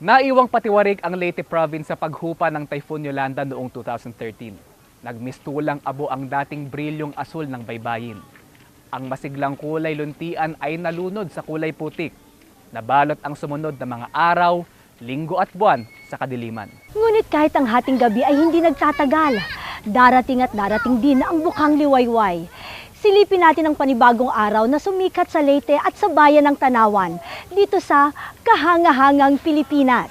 Naiwang patiwarik ang Leyte Province sa paghupa ng Typhoon Yolanda noong 2013. Nagmistulang abo ang dating brilyong asul ng baybayin. Ang masiglang kulay luntian ay nalunod sa kulay putik. Nabalot ang sumunod na mga araw, linggo at buwan sa kadiliman. Ngunit kahit ang hating gabi ay hindi nagtatagal, darating at darating din ang bukhang liwayway. Silipin natin ang panibagong araw na sumikat sa Leyte at sa bayan ng Tanauan, dito sa Kahanga-hangang Pilipinas.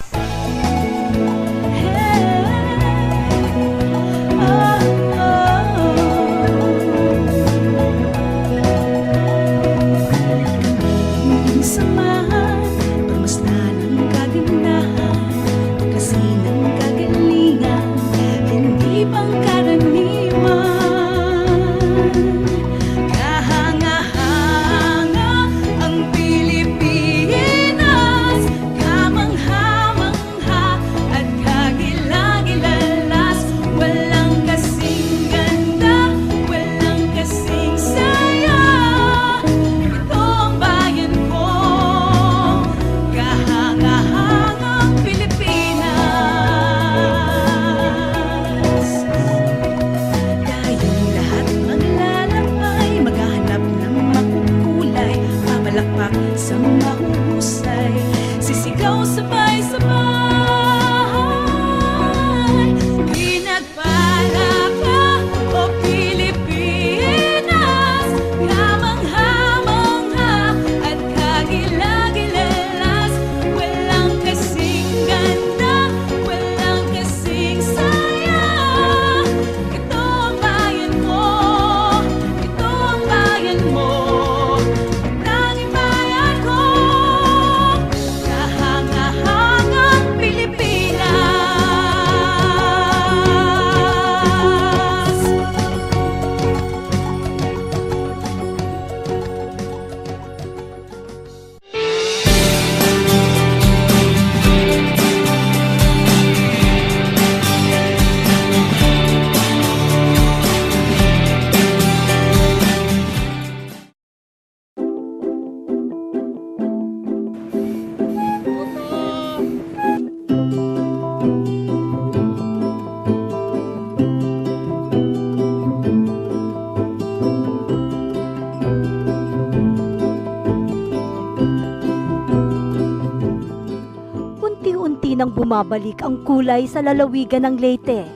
Unti-unti nang bumabalik ang kulay sa lalawigan ng Leyte.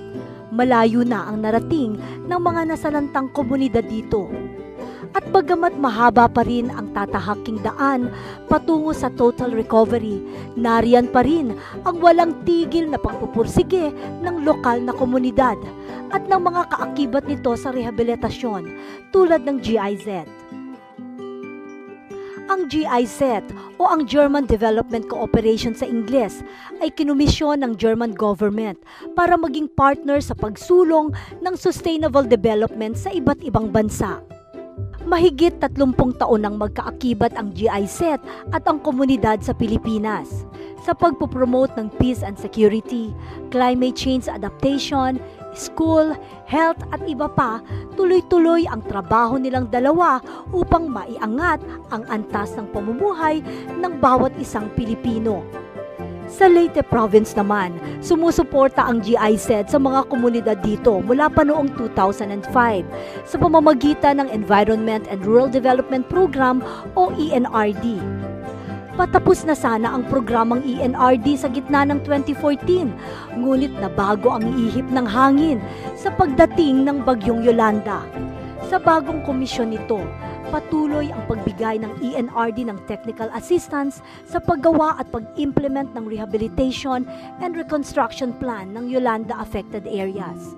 Malayo na ang narating ng mga nasalantang komunidad dito. At bagamat mahaba pa rin ang tatahaking daan patungo sa total recovery, nariyan pa rin ang walang tigil na pagpupursige ng lokal na komunidad at ng mga kaakibat nito sa rehabilitasyon tulad ng GIZ. Ang GIZ o ang German Development Cooperation sa Ingles ay kinumisyon ng German government para maging partner sa pagsulong ng sustainable development sa iba't ibang bansa. Mahigit 30 taon nang magkaakibat ang GIZ at ang komunidad sa Pilipinas sa pagpopromote ng peace and security, climate change adaptation, school, health at iba pa. Tuloy-tuloy ang trabaho nilang dalawa upang maiangat ang antas ng pamumuhay ng bawat isang Pilipino. Sa Leyte Province naman, sumusuporta ang GIZ sa mga komunidad dito mula pa noong 2005 sa pamamagitan ng Environment and Rural Development Program o ENRD. Patapos na sana ang programang ENRD sa gitna ng 2014, ngunit nabago ang ihip ng hangin sa pagdating ng bagyong Yolanda. Sa bagong komisyon nito, patuloy ang pagbigay ng ENRD ng technical assistance sa paggawa at pag-implement ng rehabilitation and reconstruction plan ng Yolanda-affected areas.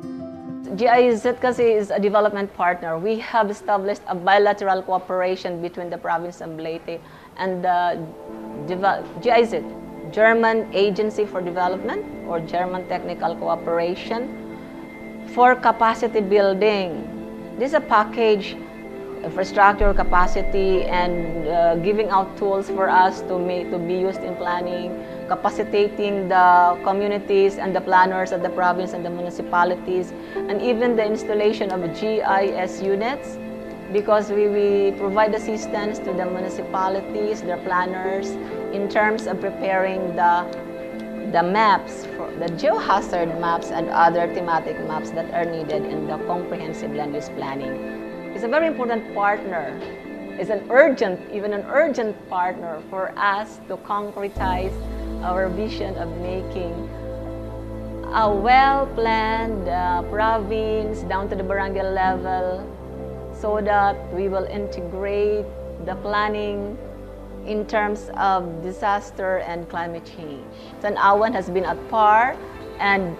GIZ kasi is a development partner. We have established a bilateral cooperation between the province of Leyte and the GIZ, German Agency for Development or German Technical Cooperation, for capacity building. This is a package, infrastructure capacity, and giving out tools for us to be used in planning, capacitating the communities and the planners of the province and the municipalities, and even the installation of GIS units, because we provide assistance to the municipalities, their planners, in terms of preparing the the maps, the geohazard maps and other thematic maps that are needed in the comprehensive land use planning. It's a very important partner. It's an urgent, even an urgent partner for us to concretize our vision of making a well-planned province down to the barangay level so that we will integrate the planning in terms of disaster and climate change. Tanauan has been at par, and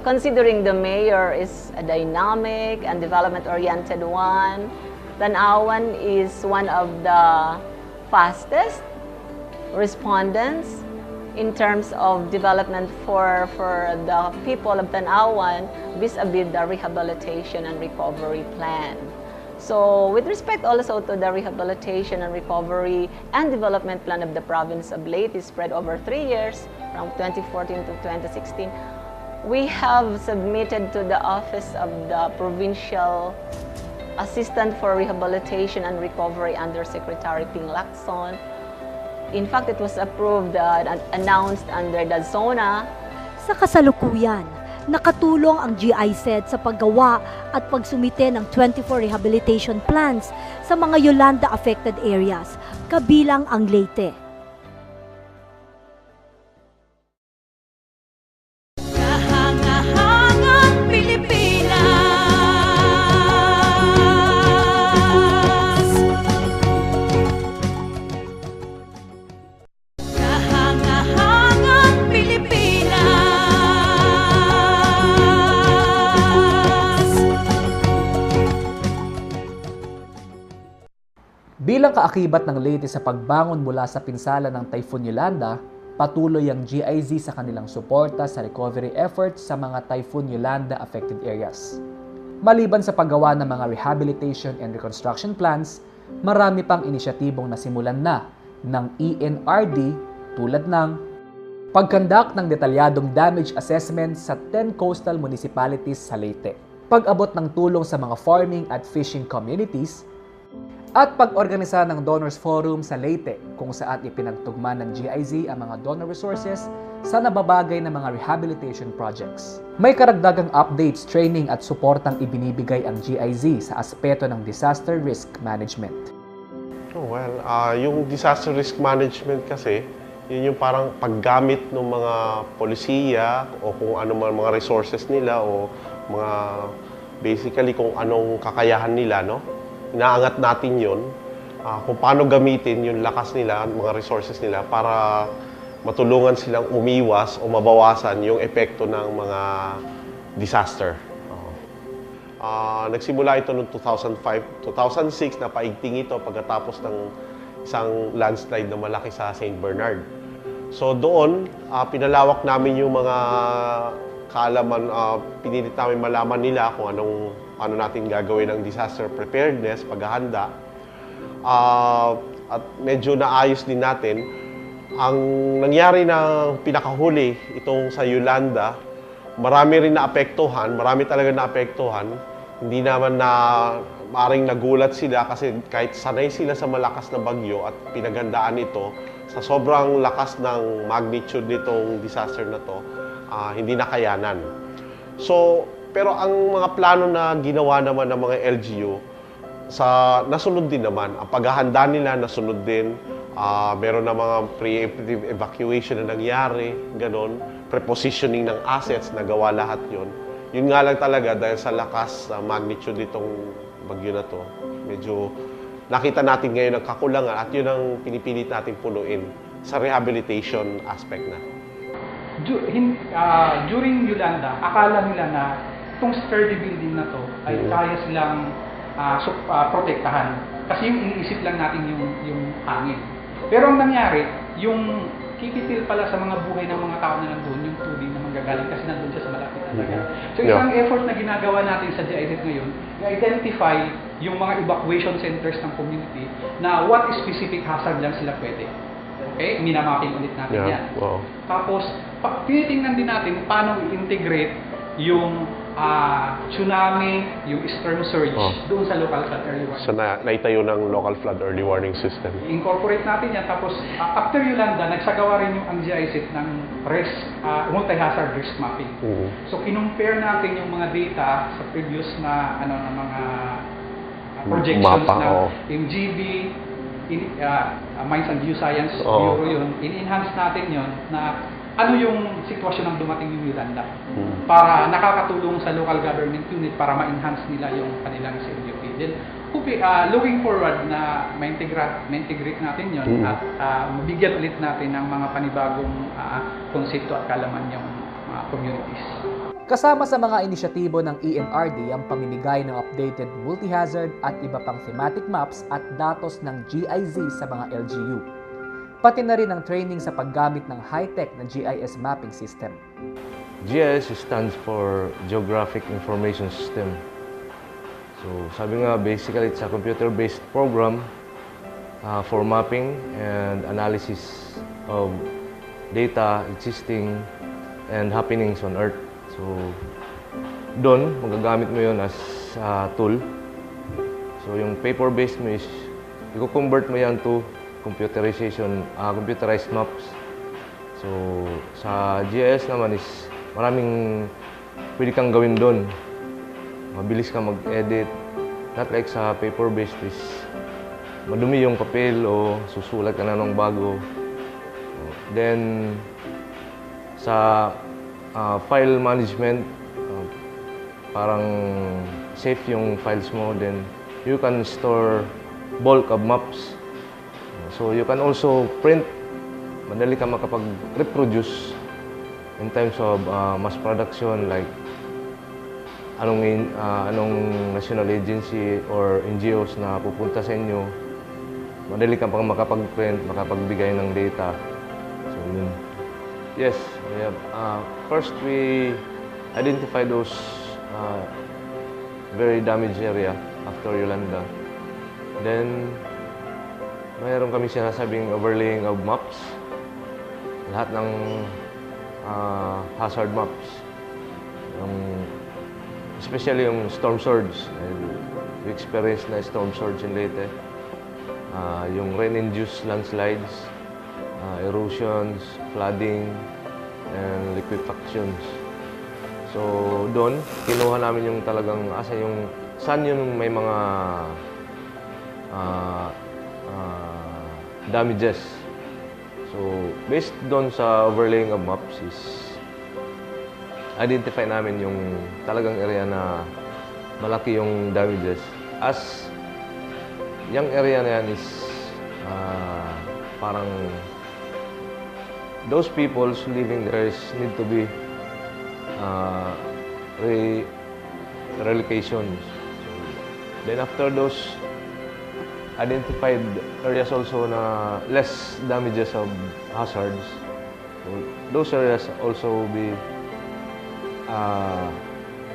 considering the mayor is a dynamic and development-oriented one, Tanauan is one of the fastest respondents in terms of development for the people of Tanauan vis-a-vis the rehabilitation and recovery plan. So with respect also to the rehabilitation and recovery and development plan of the province of Leyte spread over 3 years from 2014 to 2016, we have submitted to the Office of the Provincial Assistant for Rehabilitation and Recovery under Secretary Ping Lacson. In fact, it was approved and announced under the zona. Sa kasalukuyan, nakatulong ang GIZ sa paggawa at pagsumite ng 24 rehabilitation plans sa mga Yolanda affected areas, kabilang ang Leyte. Kahanga-hangang Pilipinas. Kahanga-hangang Pilipinas. Bilang kaakibat ng Leyte sa pagbangon mula sa pinsala ng Typhoon Yolanda, patuloy ang GIZ sa kanilang suporta sa recovery efforts sa mga Typhoon Yolanda affected areas. Maliban sa paggawa ng mga rehabilitation and reconstruction plans, marami pang inisyatibong nasimulan na ng ENRD tulad ng pagkandak ng detalyadong damage assessment sa 10 coastal municipalities sa Leyte, pag-abot ng tulong sa mga farming at fishing communities, at pag-organisa ng Donors Forum sa Leyte kung saan ipinagtugma ng GIZ ang mga donor resources sa nababagay na mga rehabilitation projects. May karagdagang updates, training at suportang ibinibigay ang GIZ sa aspeto ng disaster risk management. Well, yung disaster risk management kasi, yun yung parang paggamit ng mga polisiya o kung ano man mga resources nila o mga basically kung anong kakayahan nila, no? Inaangat natin yun, kung paano gamitin yung lakas nila, mga resources nila para matulungan silang umiwas o mabawasan yung epekto ng mga disaster. Nagsimula ito noong 2005, 2006, napaigting ito pagkatapos ng isang landslide na malaki sa St. Bernard. So doon, pinalawak namin yung mga kaalaman, pinilit namin malaman nila kung ano natin gagawin ng disaster preparedness, paghahanda. At medyo naayos din natin. Ang nangyari na pinakahuli itong sa Yolanda, marami rin naapektuhan, marami talaga naapektuhan. Hindi naman na maaaring nagulat sila kasi kahit sanay sila sa malakas na bagyo at pinaghandaan ito, sa sobrang lakas ng magnitude nitong disaster na to, hindi nakayanan. So, pero ang mga plano na ginawa naman ng mga LGU, nasunod din naman. Ang paghahanda nila, nasunod din. Meron na mga preemptive evacuation na nangyari, ganon. Prepositioning ng assets, nagawa lahat yon. Yun nga lang talaga, dahil sa lakas, magnitude nitong bagyo na to, medyo nakita natin ngayon ang kakulangan at yun ang pinipilit natin punuin sa rehabilitation aspect na. During Yolanda, akala nila na itong sturdy building na to ay kaya silang protektahan. Kasi yung iniisip lang natin yung hangin. Pero ang nangyari, yung kikitil pala sa mga buhay ng mga tao na nandun, yung tubig na manggagaling kasi nandun siya sa malapit na dagat. So isang effort na ginagawa natin sa GIZ ngayon, i-identify yung mga evacuation centers ng community na what specific hazard lang sila pwede. Okay? Minamapping ulit natin yan. Wow. Tapos, tinitingnan din natin paano i-integrate yung tsunami, yung storm surge doon sa local flood early warning. So naitayo ng local flood early warning system. Incorporate natin yan, tapos after Yolanda, nagsagawa rin yung GIZ ng risk, multi-hazard risk mapping. So kinumpare natin yung mga data sa previous na mga projections na yung GB, Mines and Geoscience Bureau yun, in-enhance natin yun na ano yung sitwasyon ng dumating yung Yolanda para nakakatulong sa local government unit para ma-enhance nila yung kanilang CLUP. Then, looking forward na ma-integrate natin yun at mabigyan ulit natin ng mga panibagong konsepto at kalaman yung communities. Kasama sa mga inisyatibo ng EMRD ang pamimigay ng updated multi-hazard at iba pang thematic maps at datos ng GIZ sa mga LGU. Pati na rin ang training sa paggamit ng high-tech na GIS mapping system. GIS stands for Geographic Information System. So sabi nga, basically it's a computer-based program for mapping and analysis of data existing and happenings on Earth. So doon, magagamit mo yun as tool. So yung paper-based mo is, i-convert mo yan to computerized maps. So sa GIS naman is maraming pwede kang gawin doon. Mabilis kang mag-edit. Not like sa paper-based is madumi yung papel o susulat ka na ng bago. Then sa file management, parang safe yung files mo. Then you can store bulk of maps. So you can also print, madali ka makapag-reproduce in terms of mass production, like anong national agency or NGOs na pupunta sa inyo, madali ka pang makapag-print, makapagbigay ng data. So yun. Yes, we have, first we identify those very damaged area after Yolanda. Then mayroon kami sinasabing overlaying of maps. Lahat ng hazard maps. Especially yung storm surge. We experienced na storm surge in Leyte. Yung rain-induced landslides, erosions, flooding, and liquefactions. So doon, kinuha namin yung talagang saan yung may mga damages. So, based doon sa overlaying of maps is identify namin yung talagang area na malaki yung damages. As yung area na yan is parang those people living there need to be relocations. So, then after those identified areas also na less damages of hazards. So those areas also be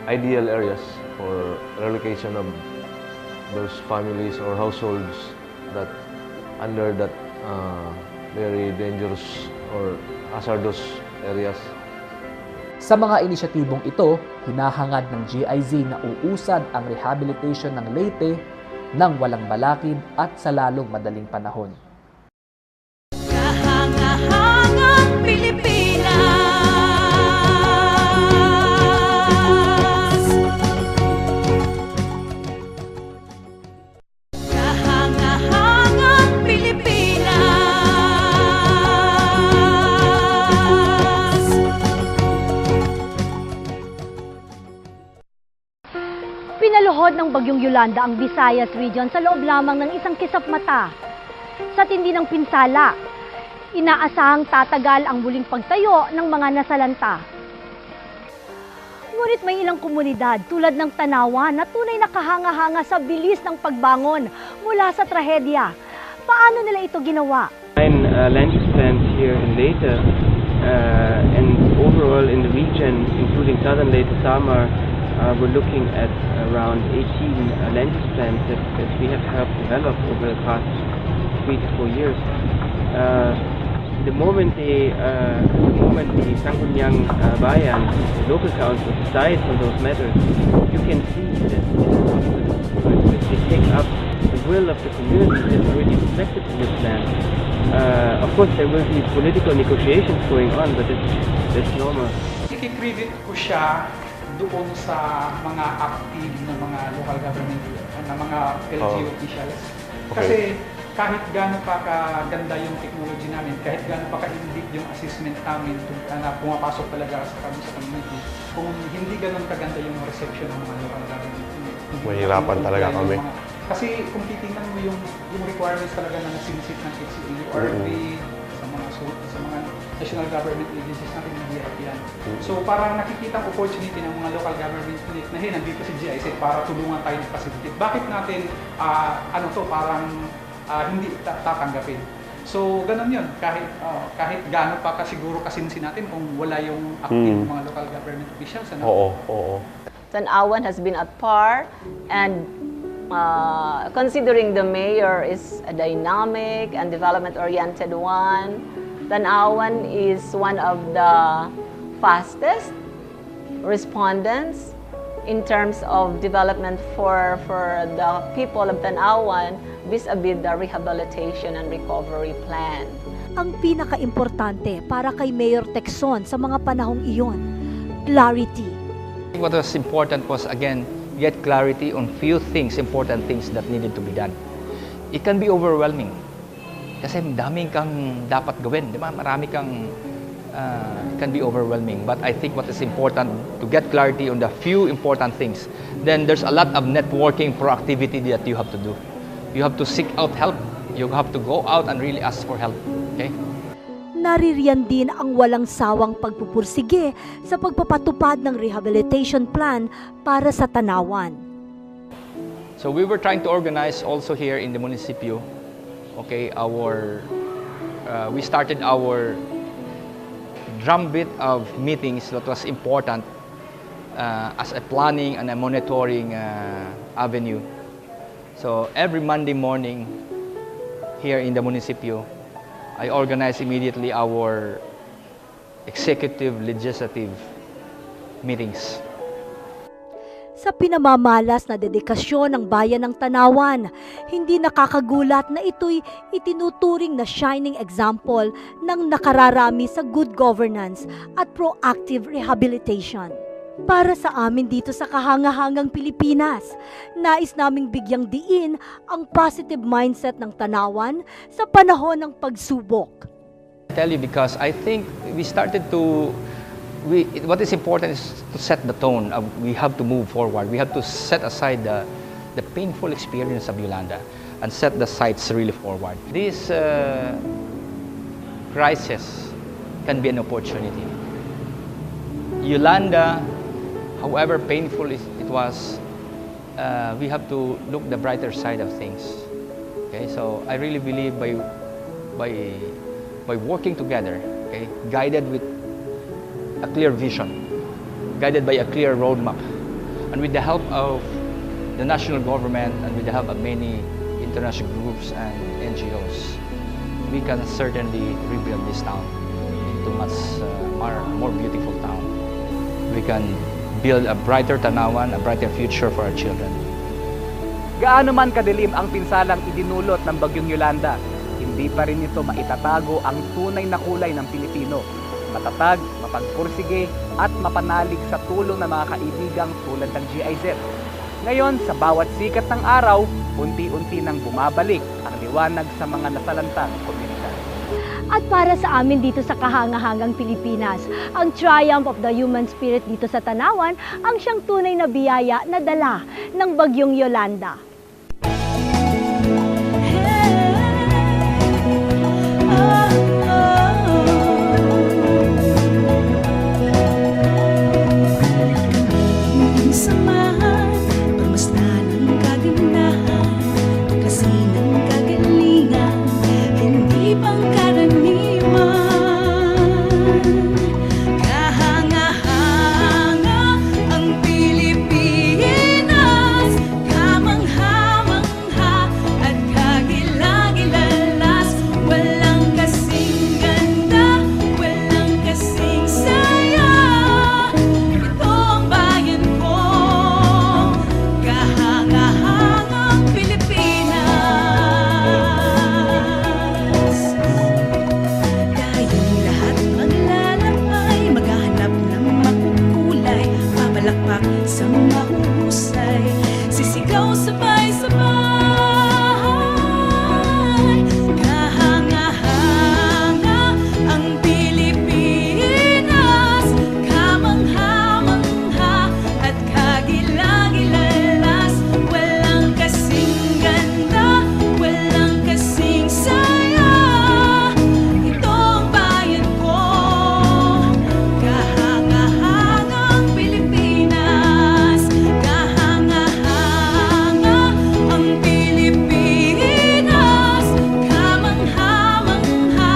ideal areas for relocation of those families or households that under that very dangerous or hazardous areas. Sa mga inisyatibong ito, hinahangad ng GIZ na uusad ang rehabilitation ng Leyte nang walang balakid at sa lalong madaling panahon. Kahanga-hangang Pilipinas. Kahanga-hangang Pilipinas. Pinaluhod ng bagyong Yolanda ang Visayas region sa loob lamang ng isang kisap mata. Sa tindi ng pinsala, inaasahang tatagal ang muling pagtayo ng mga nasalanta. Ngunit may ilang komunidad tulad ng Tanauan na tunay na kahanga-hanga sa bilis ng pagbangon mula sa trahedya. Paano nila ito ginawa? Land use plans here in Leyte and overall in the region, including southern Leyte, Samar, we're looking at around 18 land use plans that we have helped develop over the past 3 to 4 years. the moment the Kahanga-hangang Bayan, the local council, decides on those matters, you can see that they take up the will of the community that's already reflected in the plan. Of course, there will be political negotiations going on, but that's normal. I-credit ko siya doon sa mga active na mga local government, na mga LGU officials. Kasi kahit gaano pa kaganda yung technology namin, kahit gaano pa ka-in-deep yung assessment namin na pumapasok talaga sa community, kung hindi ganun kaganda yung reception ng mga local government, Mahirapan talaga kami. Kasi kung titingnan mo yung requirements talaga na nasinisip ng HCU or sa mga national government agencies natin, mahirap yan. So parang nakikita ang opportunity ng mga local government unit na nandito si GIZ para tulungan tayo ng facilitate. Bakit natin parang hindi tatanggapin? So ganun yun, kahit gaano pa siguro kasinsin natin kung wala yung active mga local government officials. Oo. Tanauan has been at par, and considering the mayor is a dynamic and development-oriented one, Tanauan is one of the fastest respondents in terms of development for the people of Tanauan vis-a-vis the rehabilitation and recovery plan. Ang pinaka-importante para kay Mayor Tecson sa mga panahong iyon, clarity. What was important was, again, get clarity on few things, important things that needed to be done. It can be overwhelming. Kasi daming kang dapat gawin, di ba? Marami kang, it can be overwhelming. But I think what is important, to get clarity on the few important things. Then there's a lot of networking proactivity that you have to do. You have to seek out help. You have to go out and really ask for help. Okay? Naririyan din ang walang sawang pagpupursige sa pagpapatupad ng rehabilitation plan para sa Tanauan. So we were trying to organize also here in the municipio, okay, we started our drumbeat of meetings that was important as a planning and a monitoring avenue. So every Monday morning here in the municipio, I organized immediately our executive, legislative meetings. Sa pinamamalas na dedikasyon ng bayan ng Tanauan, hindi nakakagulat na ito'y itinuturing na shining example ng nakararami sa good governance at proactive rehabilitation. Para sa amin dito sa Kahanga-hangang Pilipinas, nais naming bigyang diin ang positive mindset ng Tanauan sa panahon ng pagsubok. I tell you because I think we started to, what is important is to set the tone. We have to move forward. We have to set aside the painful experience of Yolanda and set the sights really forward. This crisis can be an opportunity. Yolanda, however painful it was, we have to look the brighter side of things. Okay, so I really believe by working together, okay, guided with a clear vision, guided by a clear roadmap, and with the help of the national government and with the help of many international groups and NGOs, we can certainly rebuild this town into much more beautiful town. We can build a brighter Tanauan, a brighter future for our children. Gaano man kadilim ang pinsalang idinulot ng bagyong Yolanda, hindi pa rin ito maitatago ang tunay na kulay ng Pilipino. Matatag, mapagpursige at mapanalig sa tulong ng mga kaibigang tulad ng GIZ. Ngayon, sa bawat sikat ng araw, unti-unti nang bumabalik ang liwanag sa mga nasalantang komunidad. At para sa amin dito sa Kahanga-hangang Pilipinas, ang triumph of the human spirit dito sa Tanauan ang siyang tunay na biyaya na dala ng bagyong Yolanda. Kahanga-hanga ang Pilipinas, kamangha sa mahusay, sisigaw sabay-sabay. Kahanga-hanga ang Pilipinas, kamangha-mangha at kagila-gilalas. Walang kasing ganda, walang kasing saya. Ito ang bayan ko, kahanga-hangang Pilipinas. Kahanga-hanga ang Pilipinas, kamangha-mangha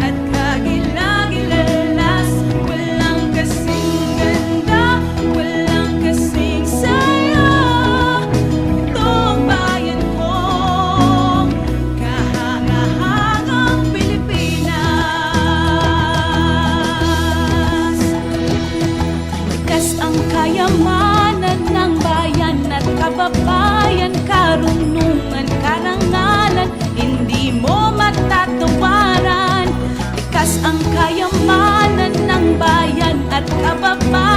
at kagila-gilalas. Walang kasing ganda, walang kasing saya. Ito ang bayan ko, kahanga-hangang Pilipinas. Likas ang kayamanan ng bayan at kababayan, karunungan, karangalan, hindi mo matatawaran. Likas ang kayamanan ng bayan at kababayan,